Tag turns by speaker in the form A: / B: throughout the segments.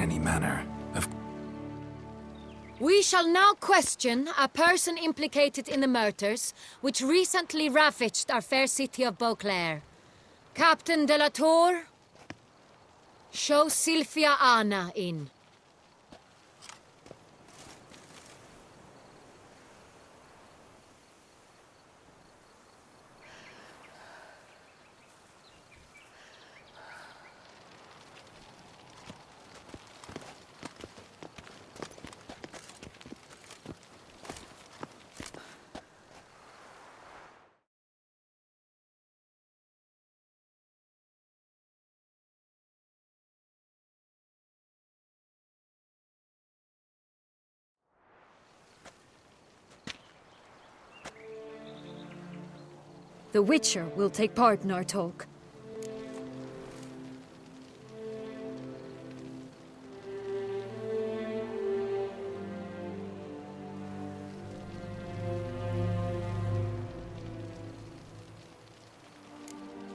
A: any manner of...
B: We shall now question a person implicated in the murders which recently ravaged our fair city of Beauclair. Captain de la Tour, show Sylvia Anna in.
C: The Witcher will take part in our talk.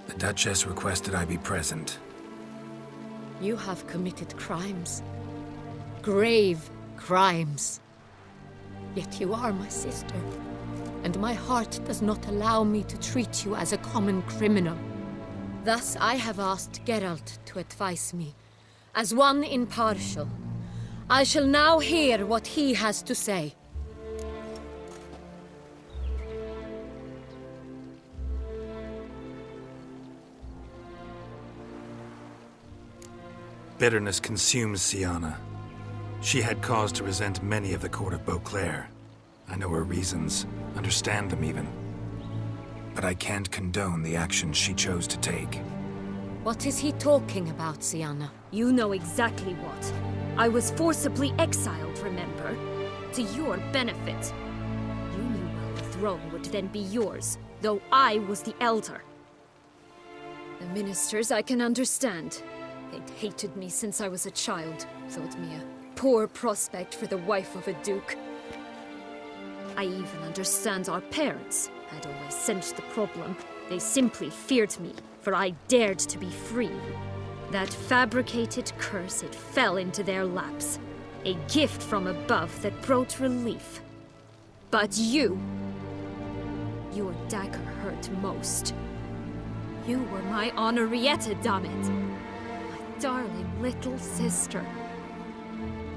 A: The Duchess requested I be present.
B: You have committed crimes. Grave crimes. Yet you are my sister. And my heart does not allow me to treat you as a common criminal. Thus I have asked Geralt to advise me, as one impartial. I shall now hear what he has to say.
A: Bitterness consumes Syanna. She had cause to resent many of the court of Beauclair. I know her reasons, understand them even. But I can't condone the actions she chose to take.
B: What is he talking about, Syanna?
C: You know exactly what. I was forcibly exiled, remember? To your benefit. You knew well the throne would then be yours, though I was the elder. The ministers I can understand. They'd hated me since I was a child, thought me a poor prospect for the wife of a duke. I even understand our parents had always sensed the problem. They simply feared me, for I dared to be free. That fabricated curse, it fell into their laps. A gift from above that brought relief. But you... your dagger hurt most. You were my Henrietta, damn it. My darling little sister.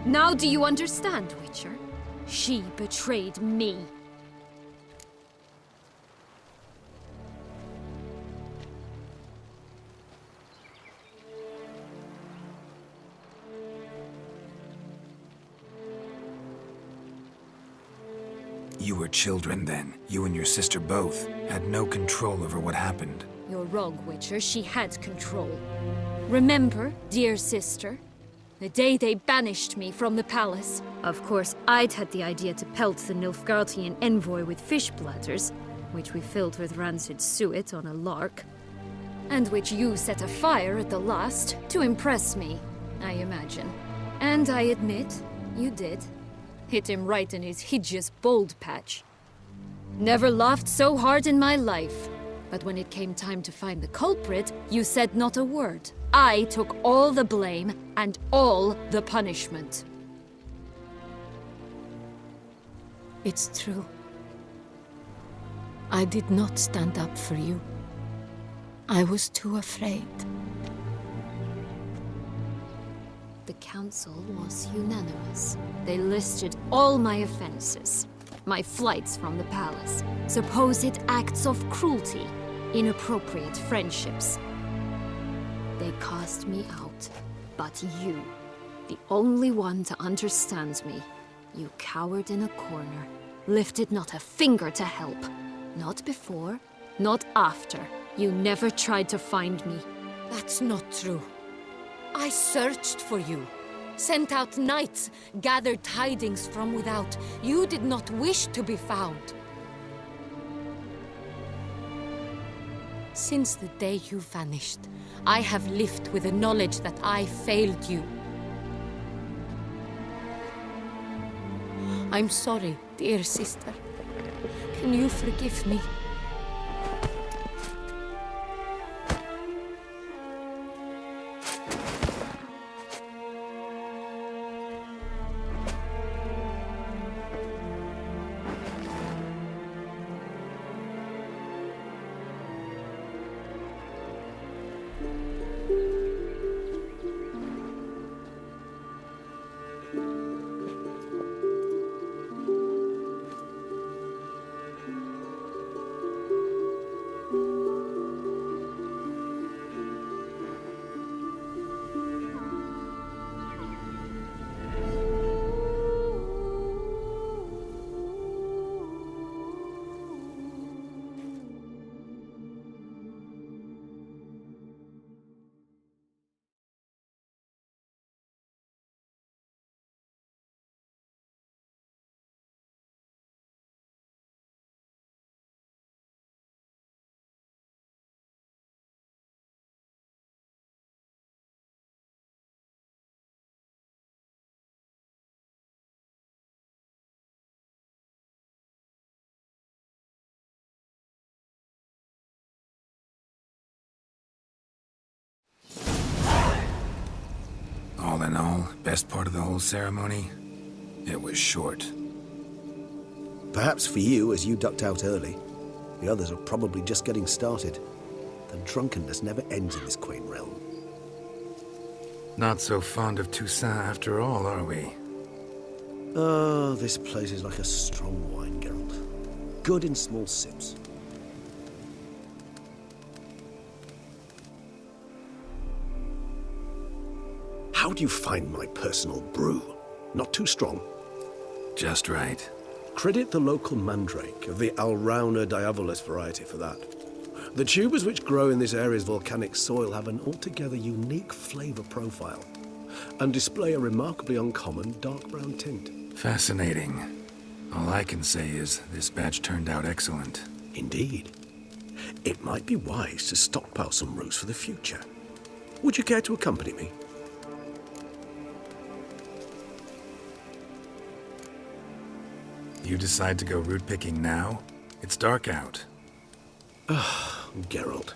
C: Now do you understand, Witcher? She betrayed me.
A: You were children then. You and your sister both had no control over what happened.
C: You're wrong, Witcher. She had control. Remember, dear sister? The day they banished me from the palace. Of course, I'd had the idea to pelt the Nilfgaardian envoy with fish bladders, which we filled with rancid suet on a lark. And which you set afire at the last, to impress me, I imagine. And I admit, you did. Hit him right in his hideous bald patch. Never laughed so hard in my life. But when it came time to find the culprit, you said not a word. I took all the blame and all the punishment.
B: It's true. I did not stand up for you. I was too afraid.
C: The council was unanimous. They listed all my offenses. My flights from the palace, supposed acts of cruelty, inappropriate friendships. They cast me out, but you, the only one to understand me, you cowered in a corner, lifted not a finger to help. Not before, not after. You never tried to find me.
B: That's not true. I searched for you. Sent out knights, gathered tidings from without. You did not wish to be found. Since the day you vanished, I have lived with the knowledge that I failed you. I'm sorry, dear sister. Can you forgive me?
A: All in all, best part of the whole ceremony? It was short.
D: Perhaps for you, as you ducked out early. The others are probably just getting started. The drunkenness never ends in this quaint realm.
A: Not so fond of Toussaint after all, are we?
D: Ah, this place is like a strong wine, Geralt. Good in small sips. How do you find my personal brew? Not too strong?
A: Just right.
D: Credit the local mandrake of the Alrauna diavolis variety for that. The tubers which grow in this area's volcanic soil have an altogether unique flavor profile and display a remarkably uncommon dark brown tint.
A: Fascinating. All I can say is this batch turned out excellent.
D: Indeed. It might be wise to stockpile some roots for the future. Would you care to accompany me?
A: You decide to go root picking now? It's dark out.
D: Geralt,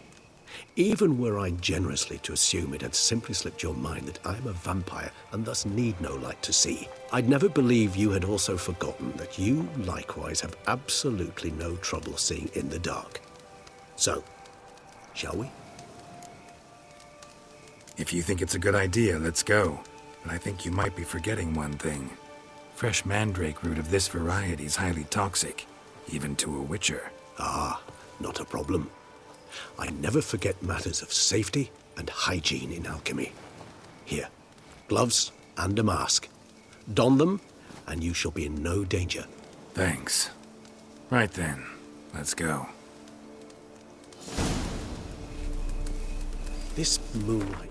D: even were I generously to assume it had simply slipped your mind that I am a vampire and thus need no light to see, I'd never believe you had also forgotten that you likewise have absolutely no trouble seeing in the dark. So, shall we?
A: If you think it's a good idea, let's go. But I think you might be forgetting one thing. Fresh mandrake root of this variety is highly toxic, even to a witcher.
D: Ah, not a problem. I never forget matters of safety and hygiene in alchemy. Here, gloves and a mask. Don them, and you shall be in no danger.
A: Thanks. Right then, let's go.
D: This moonlight...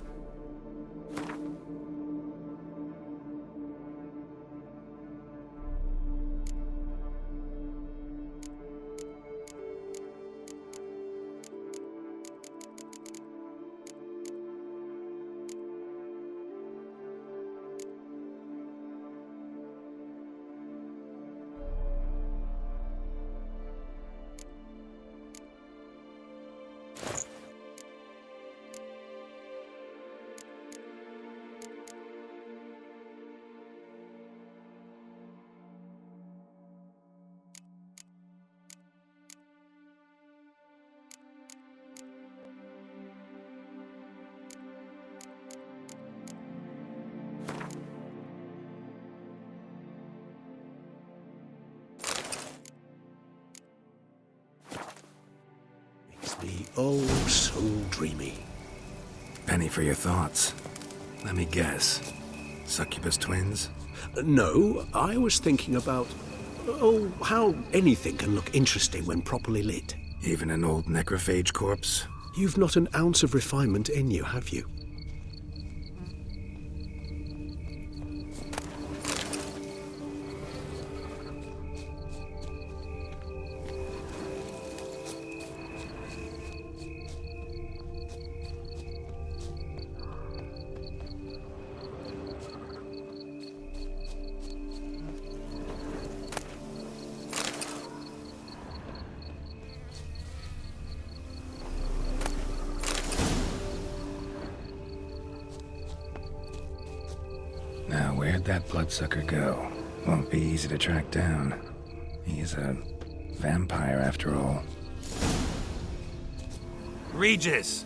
D: me oh so dreamy.
A: Penny for your thoughts. Let me guess. Succubus twins?
D: No, I was thinking about... oh, how anything can look interesting when properly lit.
A: Even an old necrophage corpse?
D: You've not an ounce of refinement in you, have you?
A: Now, where'd that bloodsucker go? Won't be easy to track down. He's a vampire, after all. Regis!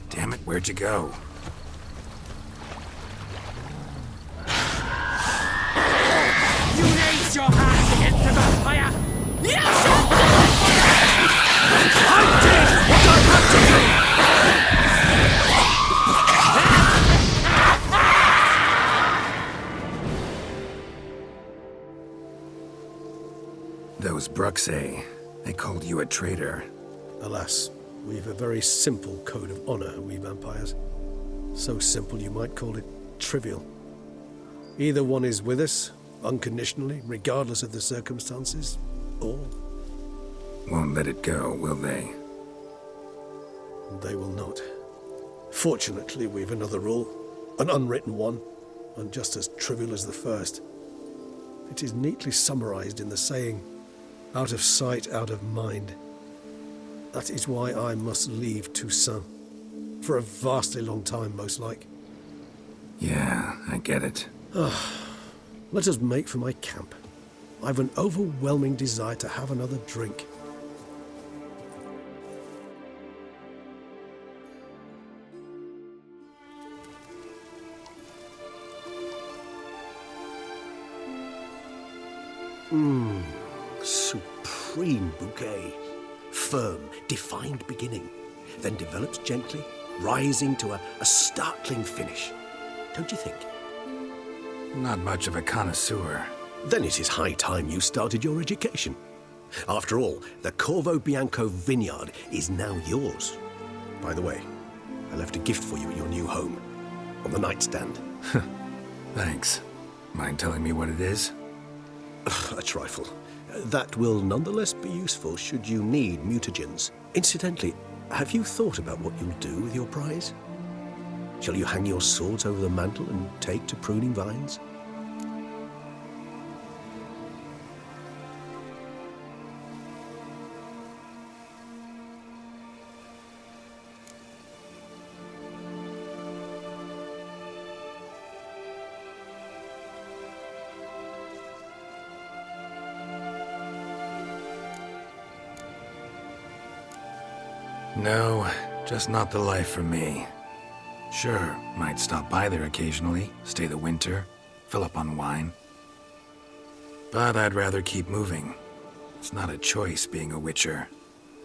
A: Damn it, where'd you go?
E: You raise your hands against the vampire! I did what I had to
A: do! Those Bruxae, they called you a traitor.
D: Alas, we've a very simple code of honor, we vampires. So simple you might call it trivial. Either one is with us, unconditionally, regardless of the circumstances, or...
A: won't let it go, will they?
D: they will not. Fortunately, we've another rule, an unwritten one, and just as trivial as the first. It is neatly summarized in the saying, out of sight, out of mind. That is why I must leave Toussaint. For a vastly long time, most like.
A: Yeah, I get it.
D: Let us make for my camp. I've an overwhelming desire to have another drink. Supreme bouquet. Firm, defined beginning, then develops gently, rising to a startling finish. Don't you think?
A: Not much of a connoisseur.
D: Then it is high time you started your education. After all, the Corvo Bianco vineyard is now yours. By the way, I left a gift for you at your new home, on the nightstand.
A: Thanks. Mind telling me what it is?
D: A trifle. That will nonetheless be useful should you need mutagens. Incidentally, have you thought about what you'll do with your prize? Shall you hang your swords over the mantle and take to pruning vines?
A: No, just not the life for me. Sure, might stop by there occasionally, stay the winter, fill up on wine. But I'd rather keep moving. It's not a choice being a witcher.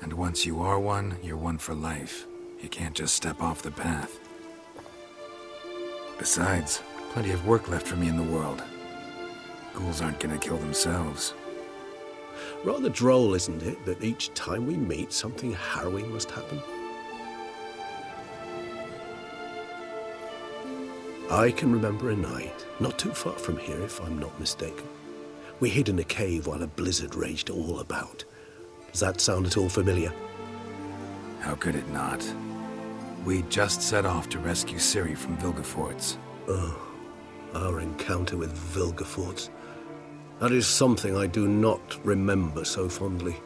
A: And once you are one, you're one for life. You can't just step off the path. Besides, plenty of work left for me in the world. Ghouls aren't gonna kill themselves.
D: Rather droll, isn't it, that each time we meet, something harrowing must happen? I can remember a night, not too far from here if I'm not mistaken. We hid in a cave while a blizzard raged all about. Does that sound at all familiar?
A: How could it not? We just set off to rescue Ciri from Vilgefortz.
D: Our encounter with Vilgefortz. That is something I do not remember so fondly.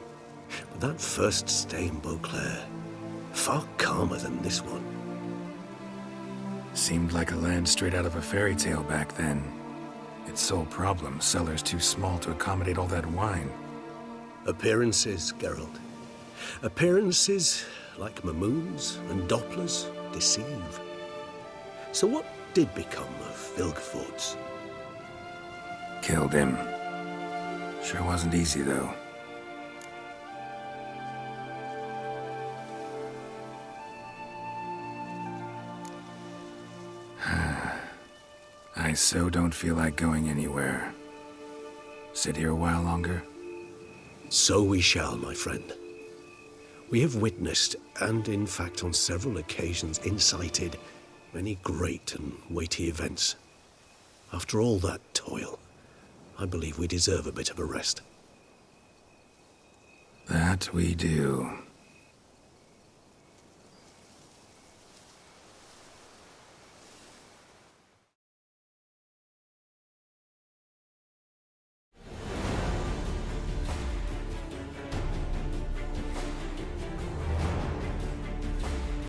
D: But that first stay in Beauclair, far calmer than this one.
A: Seemed like a land straight out of a fairy tale back then. Its sole problem, cellars too small to accommodate all that wine.
D: Appearances, Geralt. Appearances, like Mamoons and Dopplers, deceive. So what did become of Vilgefortz?
A: Killed him. Sure wasn't easy, though. I so don't feel like going anywhere. Sit here a while longer?
D: So we shall, my friend. We have witnessed, and in fact on several occasions incited, many great and weighty events. After all that toil, I believe we deserve a bit of a rest.
A: That we do.